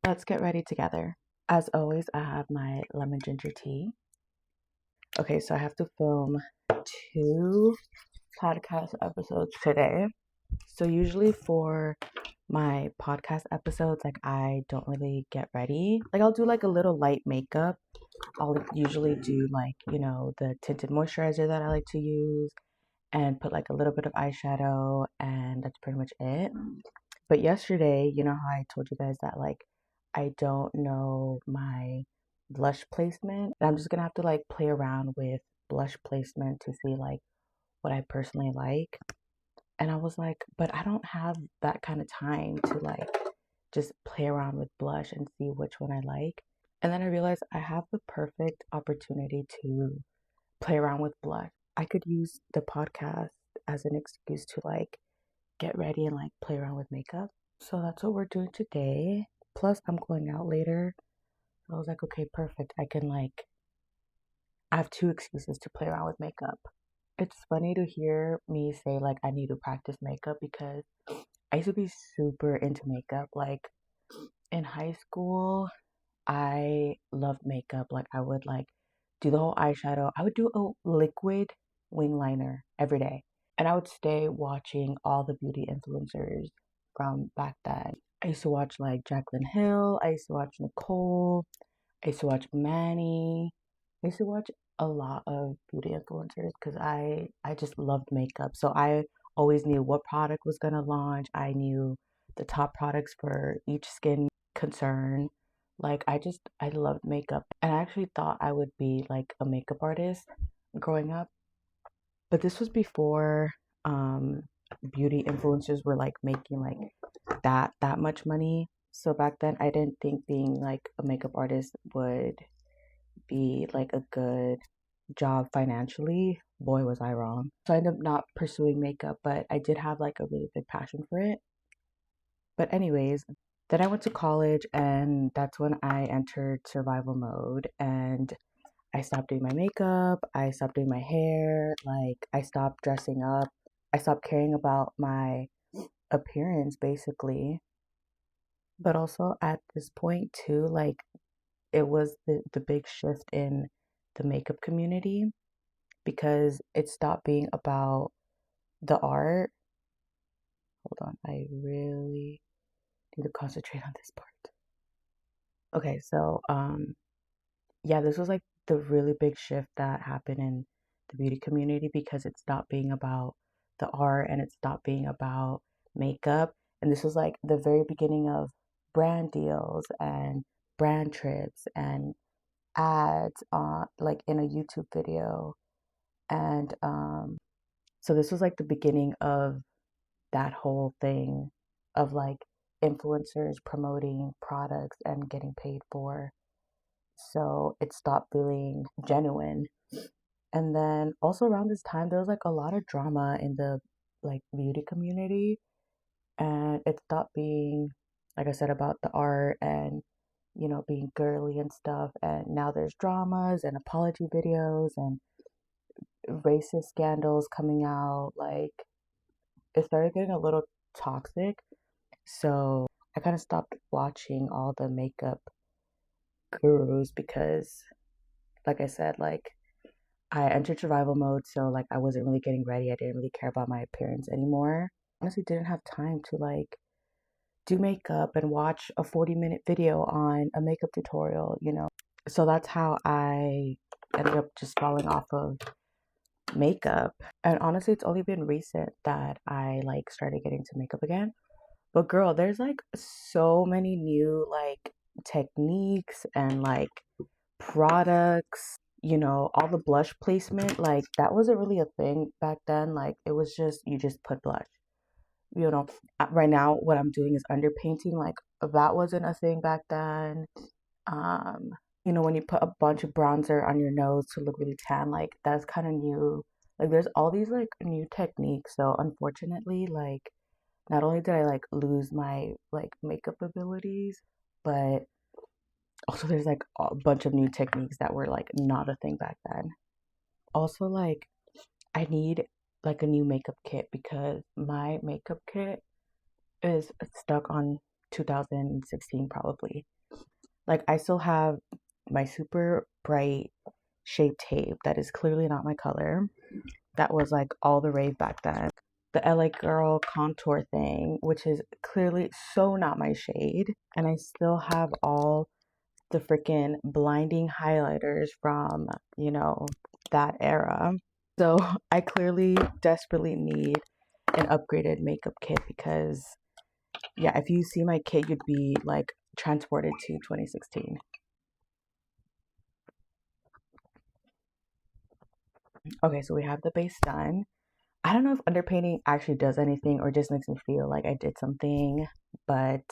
Let's get ready together. As always, I have my lemon ginger tea. Okay, so I have to film 2 podcast episodes today. So usually for my podcast episodes, like I don't really get ready. Like I'll do like a little light makeup. I'll usually do like, the tinted moisturizer that I like to use and put like a little bit of eyeshadow, and that's pretty much it. But yesterday, you know how I told you guys that like I don't know my blush placement. And I'm just gonna have to like play around with blush placement to see like what I personally like. And I was like, but I don't have that kind of time to like just play around with blush and see which one I like. And then I realized I have the perfect opportunity to play around with blush. I could use the podcast as an excuse to like get ready and like play around with makeup. So that's what we're doing today. Plus, I'm going out later. So I was like, okay, perfect. I have 2 excuses to play around with makeup. It's funny to hear me say, like, I need to practice makeup because I used to be super into makeup. Like, in high school, I loved makeup. Like, I would, like, do the whole eyeshadow. I would do a liquid wing liner every day. And I would stay watching all the beauty influencers from back then. I used to watch like Jaclyn Hill. I used to watch Nicole. I used to watch Manny. I used to watch a lot of beauty influencers because I just loved makeup. So I always knew what product was gonna launch. I knew the top products for each skin concern. Like I loved makeup, and I actually thought I would be like a makeup artist growing up. But this was before um beauty influencers were like making like that much money. So back then I didn't think being like a makeup artist would be like a good job financially. Boy, was I wrong. So I ended up not pursuing makeup, but I did have like a really big passion for it. But anyways, then I went to college, and that's when I entered survival mode, and I stopped doing my makeup, I stopped doing my hair, like I stopped dressing up. I stopped caring about my appearance basically. But also at this point too, like it was the big shift in the makeup community because it stopped being about the art. Hold on, I really need to concentrate on this part. Okay, so yeah, this was like the really big shift that happened in the beauty community because it stopped being about the art and it stopped being about makeup. And this was like the very beginning of brand deals and brand trips and ads on like in a YouTube video. And so this was like the beginning of that whole thing of like influencers promoting products and getting paid for. So it stopped feeling genuine. And then also around this time, there was like a lot of drama in the like beauty community, and it stopped being, like I said, about the art and being girly and stuff. And now there's dramas and apology videos and racist scandals coming out. Like it started getting a little toxic. So I kind of stopped watching all the makeup gurus because, like I said, like I entered survival mode, so like I wasn't really getting ready. I didn't really care about my appearance anymore. Honestly, didn't have time to like do makeup and watch a 40-minute video on a makeup tutorial. So that's how I ended up just falling off of makeup. And honestly, it's only been recent that I like started getting to makeup again. But girl, there's like so many new like techniques and like products, all the blush placement, like that wasn't really a thing back then. Like it was just you just put blush. Right now what I'm doing is underpainting. Like that wasn't a thing back then. Um, when you put a bunch of bronzer on your nose to look really tan, like that's kind of new. Like there's all these like new techniques. So unfortunately, like not only did I like lose my like makeup abilities, but also there's like a bunch of new techniques that were like not a thing back then. Also, like I need like a new makeup kit because my makeup kit is stuck on 2016 probably. Like I still have my super bright shade tape that is clearly not my color. That was like all the rave back then. The LA Girl contour thing, which is clearly so not my shade. And I still have all the freaking blinding highlighters from, that era. So I clearly desperately need an upgraded makeup kit because, yeah, if you see my kit, you'd be like transported to 2016. Okay, so we have the base done. I don't know if underpainting actually does anything or just makes me feel like I did something, but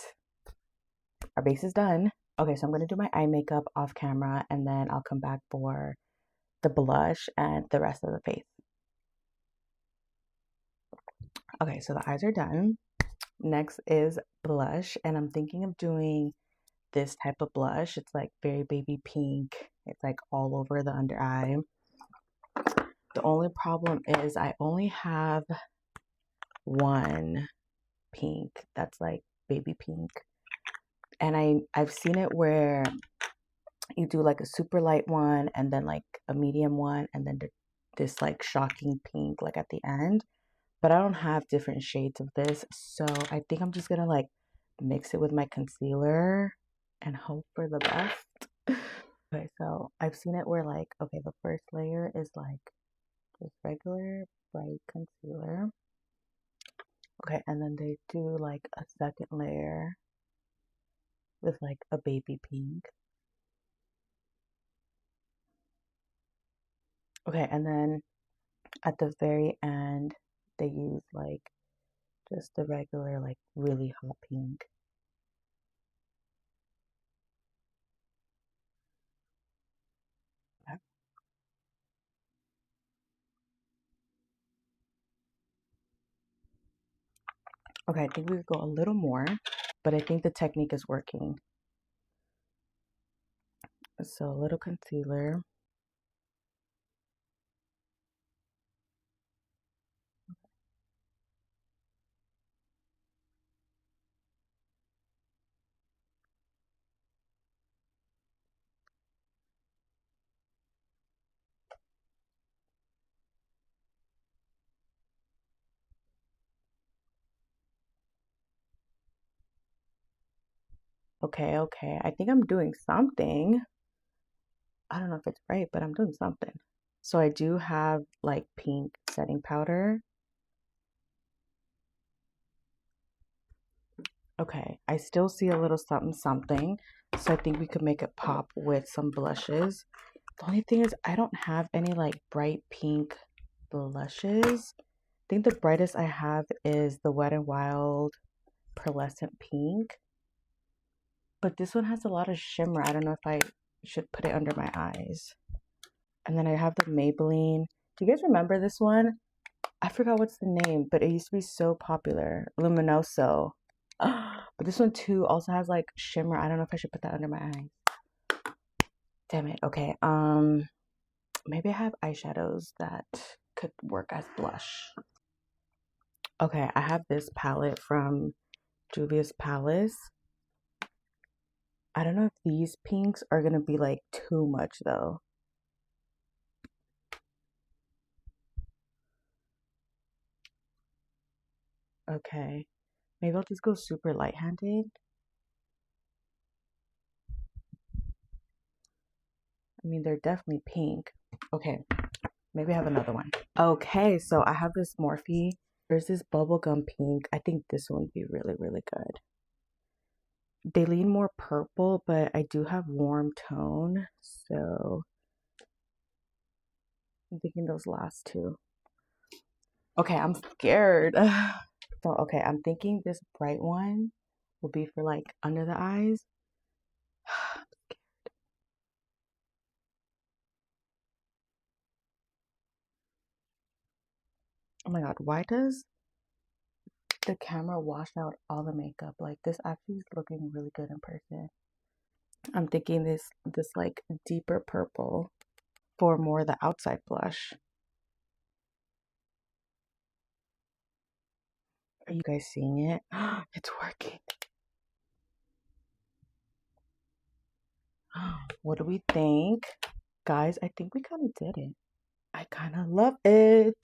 our base is done. Okay, so I'm going to do my eye makeup off camera and then I'll come back for the blush and the rest of the face. Okay, so the eyes are done. Next is blush, and I'm thinking of doing this type of blush. It's like very baby pink. It's like all over the under eye. The only problem is I only have one pink that's like baby pink. And I've seen it where you do like a super light one and then like a medium one and then this like shocking pink like at the end. But I don't have different shades of this, so I think I'm just gonna like mix it with my concealer and hope for the best. Okay, so I've seen it where like, okay, the first layer is like just regular bright concealer. Okay, and then they do like a second layer with like a baby pink. Okay, and then at the very end, they use like just the regular, like really hot pink. Okay, I think we could go a little more, but I think the technique is working. So a little concealer. Okay, okay. I think I'm doing something. I don't know if it's right, but I'm doing something. So I do have like pink setting powder. Okay, I still see a little something something. So I think we could make it pop with some blushes. The only thing is I don't have any like bright pink blushes. I think the brightest I have is the Wet n Wild pearlescent pink. But this one has a lot of shimmer. I don't know if I should put it under my eyes. And then I have the Maybelline. Do you guys remember this one? I forgot what's the name, but it used to be so popular. Luminoso. But this one too also has like shimmer. I don't know if I should put that under my eyes. Damn it. Okay. Maybe I have eyeshadows that could work as blush. Okay, I have this palette from Juvia's Palace. I don't know if these pinks are gonna be like too much though. Okay. Maybe I'll just go super light-handed. I mean, they're definitely pink. Okay, maybe I have another one. Okay, so I have this Morphe. There's this bubblegum pink. I think this one would be really, really good. They lean more purple, but I do have warm tone, so I'm thinking those last two. Okay, I'm scared. So, okay, I'm thinking this bright one will be for like under the eyes. Oh my God, why does the camera wash out all the makeup? Like this actually is looking really good in person. I'm thinking this like deeper purple for more the outside blush. Are you guys seeing it? It's working. What do we think? Guys, I think we kind of did it. I kind of love it.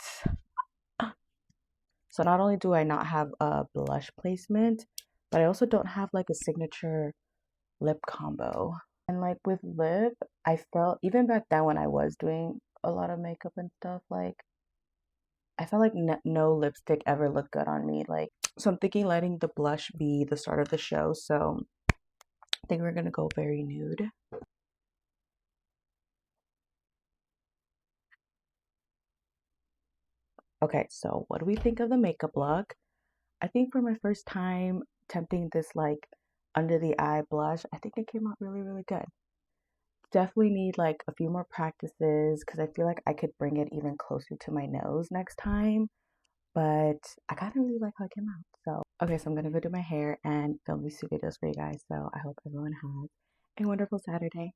So not only do I not have a blush placement, but I also don't have like a signature lip combo. And like with lip, I felt even back then when I was doing a lot of makeup and stuff, like I felt like no lipstick ever looked good on me. Like, so I'm thinking letting the blush be the start of the show. So I think we're gonna go very nude. Okay, so what do we think of the makeup look? I think for my first time attempting this like under the eye blush, I think it came out really, really good. Definitely need like a few more practices because I feel like I could bring it even closer to my nose next time. But I kind of really like how it came out. So, okay, so I'm gonna go do my hair and film these two videos for you guys. So I hope everyone has a wonderful Saturday.